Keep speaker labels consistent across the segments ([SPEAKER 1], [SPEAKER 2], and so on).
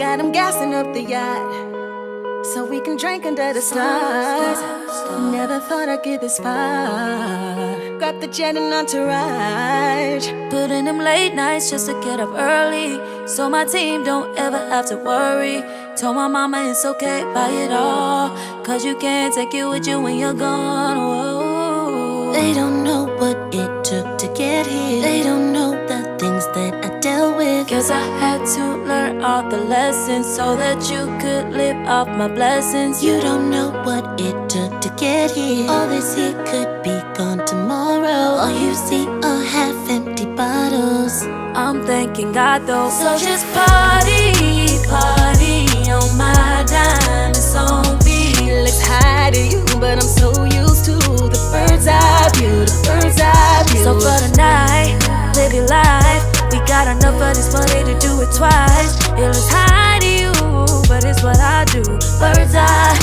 [SPEAKER 1] got him gassing up the yacht so we can drink under the stars. Never thought I'd get this far. Grab the jet and entourage.
[SPEAKER 2] Put in them late nights just to get up early, so my team don't ever have to worry. Told my mama it's okay, buy it all, cause you can't take it with you when you're gone. Whoa.
[SPEAKER 3] They don't know what it took to get here. They don't know the things that I dealt with.
[SPEAKER 2] Guess I had to learn all the lessons so that you could live off my blessings.
[SPEAKER 3] You don't know what it took to get here. All this here could be gone tomorrow. All you see are half-empty bottles.
[SPEAKER 2] I'm thanking God though. So just party, party on my dime. It's on me.
[SPEAKER 1] Looks high to you, but I'm so used to the bird's eye view, the bird's eye view.
[SPEAKER 2] So for the night, live your life. We got enough of this money to do it twice. It looks high to you, but it's what I do. Bird's eye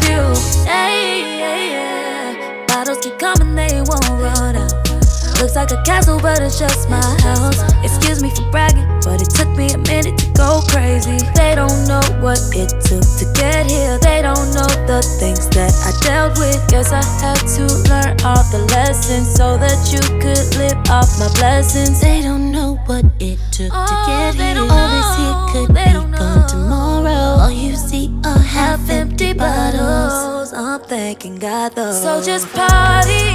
[SPEAKER 2] view. Hey, yeah, yeah. Bottles keep coming, they won't run out. Looks like a castle, but it's just my house. Excuse me for bragging, but it took me a minute to go crazy. They don't know what it took to get here. They don't know the things that I dealt with. Guess I had to learn all the lessons so that you could live off my blessings.
[SPEAKER 3] They don't know what it took to get here. All this here could be gone tomorrow. All you see are half-empty bottles.
[SPEAKER 2] I'm thanking God though. So just party,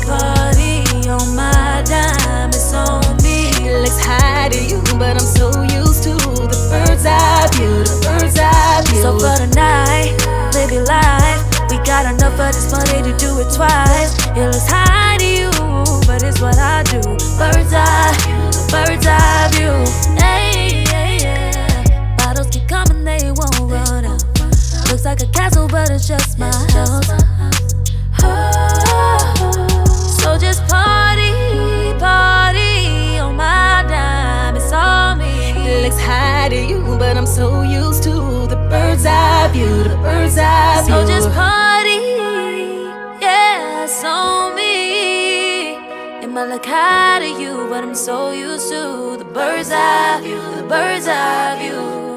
[SPEAKER 2] party on my dime. It's on me.
[SPEAKER 1] Looks high to you, but I'm so used to the bird's eye view, the bird's eye view.
[SPEAKER 2] So for the night, live your life. We got enough of this money to do it twice. It looks high to you, but it's what I do. Bird's eye view. Hey, yeah, yeah. Bottles keep coming, they won't run out. Looks like a castle, but it's just my house. So just party, party on my dime. It's on me.
[SPEAKER 1] It looks high to you, but I'm so used to the bird's eye view, the bird's eye view.
[SPEAKER 2] So just party, yeah, it's on me. It might look high to you, but I'm so used to the bird's eye view, the bird's eye view.